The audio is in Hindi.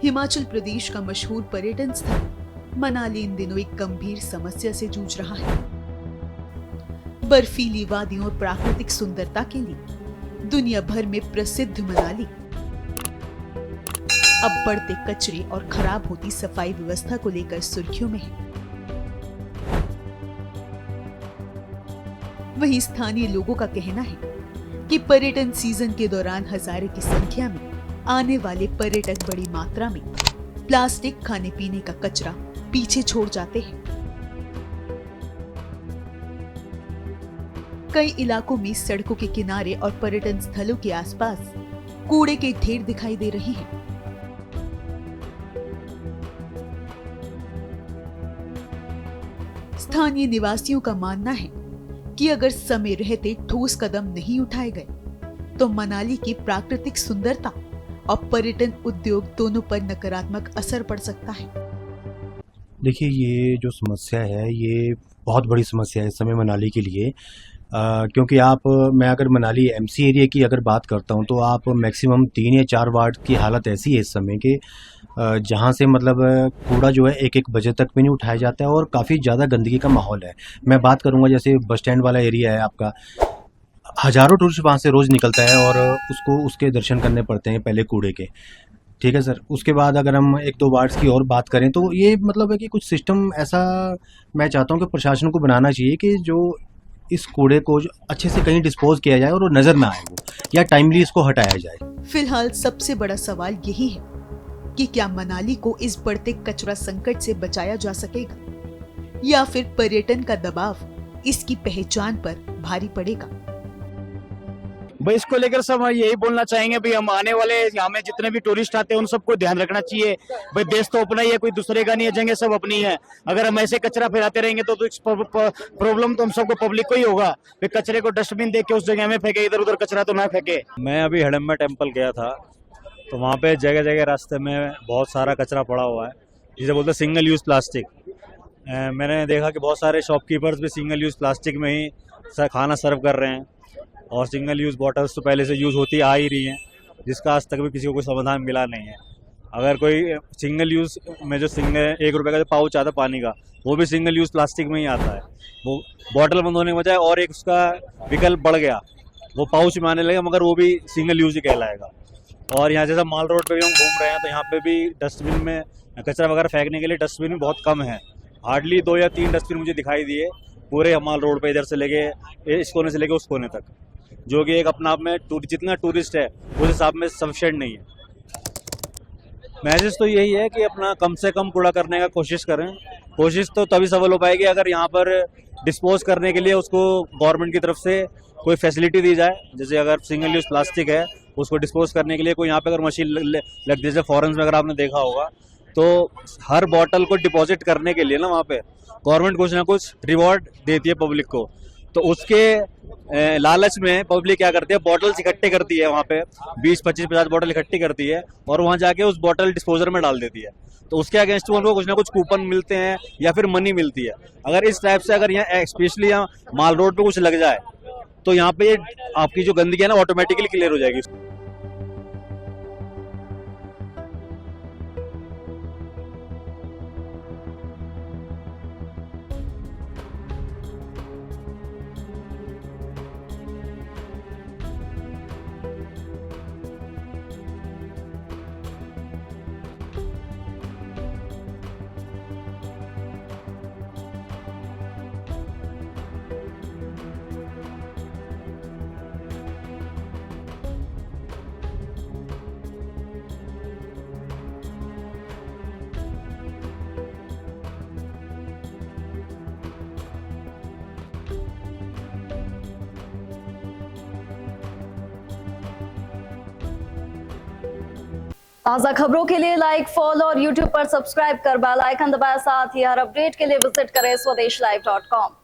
हिमाचल प्रदेश का मशहूर पर्यटन स्थल मनाली इन दिनों एक गंभीर समस्या से जूझ रहा है। बर्फीली वादियों और प्राकृतिक सुंदरता के लिए दुनिया भर में प्रसिद्ध मनाली अब बढ़ते कचरे और खराब होती सफाई व्यवस्था को लेकर सुर्खियों में है। वहीं स्थानीय लोगों का कहना है कि पर्यटन सीजन के दौरान हजारों की संख्या में आने वाले पर्यटक बड़ी मात्रा में प्लास्टिक, खाने पीने का कचरा पीछे छोड़ जाते हैं। कई इलाकों में सड़कों के किनारे और पर्यटन स्थलों के आसपास कूड़े के ढेर दिखाई दे रहे हैं। स्थानीय निवासियों का मानना है कि अगर समय रहते ठोस कदम नहीं उठाए गए तो मनाली की प्राकृतिक सुंदरता और पर्यटन उद्योग दोनों पर नकारात्मक असर पड़ सकता है। देखिए, ये जो समस्या है ये बहुत बड़ी समस्या है इस समय मनाली के लिए, क्योंकि मैं अगर मनाली एमसी एरिया की अगर बात करता हूँ तो आप मैक्सिमम 3 या 4 वार्ड की हालत ऐसी है इस समय के जहाँ से मतलब कूड़ा जो है 1-1 बजे तक भी नहीं उठाया जाता है और काफ़ी ज़्यादा गंदगी का माहौल है। मैं बात करूँगा जैसे बस स्टैंड वाला एरिया है आपका, हज़ारों टूरिस्ट वहाँ से रोज़ निकलता है और उसके दर्शन करने पड़ते हैं पहले कूड़े के। ठीक है सर। उसके बाद अगर हम 1-2 वार्ड्स की और बात करें तो ये मतलब है कि कुछ सिस्टम ऐसा मैं चाहता हूँ कि प्रशासन को बनाना चाहिए कि जो इस कूड़े को अच्छे से कहीं डिस्पोज किया जाए और वो नजर ना आए वो, या टाइमली इसको हटाया जाए। फिलहाल सबसे बड़ा सवाल यही है कि क्या मनाली को इस बढ़ते कचरा संकट से बचाया जा सकेगा या फिर पर्यटन का दबाव इसकी पहचान पर भारी पड़ेगा। भाई इसको लेकर सब यही बोलना चाहेंगे, भाई हम आने वाले यहाँ में जितने भी टूरिस्ट आते हैं उन सबको ध्यान रखना चाहिए। भाई देश तो अपना ही है, कोई दूसरे का नहीं है, जगह सब अपनी है। अगर हम ऐसे कचरा फैलाते रहेंगे तो इस प्रॉब्लम तो हम सबको पब्लिक को ही होगा। फिर कचरे को डस्टबिन देख के उस जगह में फेंके, इधर उधर कचरा तो ना फेंके। मैं अभी हिडम्बा टेम्पल गया था तो वहाँ पे जगह जगह रास्ते में बहुत सारा कचरा पड़ा हुआ है, जिसे बोलते हैं सिंगल यूज प्लास्टिक। मैंने देखा कि बहुत सारे शॉपकीपर्स भी सिंगल यूज प्लास्टिक में ही खाना सर्व कर रहे हैं और सिंगल यूज़ बॉटल्स तो पहले से यूज़ होती आ ही रही हैं, जिसका आज तक भी किसी को कोई समाधान मिला नहीं है। अगर कोई सिंगल यूज़ में जो 1 रुपये का जो पाउच आता है पानी का, वो भी सिंगल यूज़ प्लास्टिक में ही आता है। वो बॉटल बंद होने की बजाय और एक उसका विकल्प बढ़ गया, वो पाउच में आने लगा, मगर वो भी सिंगल यूज़ ही कहलाएगा। और यहाँ जैसा माल रोड पे भी हम घूम रहे हैं तो यहाँ पे भी डस्टबिन में कचरा वगैरह फेंकने के लिए डस्टबिन भी बहुत कम है। हार्डली 2 या 3 डस्टबिन मुझे दिखाई दिए पूरे माल रोड पे, इधर से लेके इस कोने से लेके उस कोने तक, जो कि एक अपना आप में जितना टूरिस्ट है उस हिसाब में सफिशिएंट नहीं है। मैसेज तो यही है कि अपना कम से कम कूड़ा करने का कोशिश करें। कोशिश तो तभी सफल हो पाएगी अगर यहाँ पर डिस्पोज करने के लिए उसको गवर्नमेंट की तरफ से कोई फैसिलिटी दी जाए। जैसे अगर सिंगल यूज प्लास्टिक है उसको डिस्पोज करने के लिए कोई यहाँ पे अगर मशीन लग, जैसे फॉरेन में अगर आपने देखा होगा तो हर बॉटल को डिपॉजिट करने के लिए ना वहाँ पे गवर्नमेंट कुछ ना कुछ रिवॉर्ड देती है पब्लिक को। तो उसके लालच में पब्लिक क्या करती है, बॉटल्स इकट्ठे करती है, वहाँ पे 20, 25, 50 बॉटल इकट्ठी करती है और वहाँ जाके उस बॉटल डिस्पोजर में डाल देती है। तो उसके अगेंस्ट उनको कुछ ना कुछ कूपन मिलते हैं या फिर मनी मिलती है। अगर इस टाइप से अगर यहाँ स्पेशली यहाँ माल रोड पे कुछ लग जाए तो यहाँ पे आपकी जो गंदगी है ना ऑटोमेटिकली क्लियर हो जाएगी। ताज़ा खबरों के लिए लाइक, फॉलो और YouTube पर सब्सक्राइब कर बेल आइकन दबाएं। साथ ही हर अपडेट के लिए विजिट करें swedeshlive.com।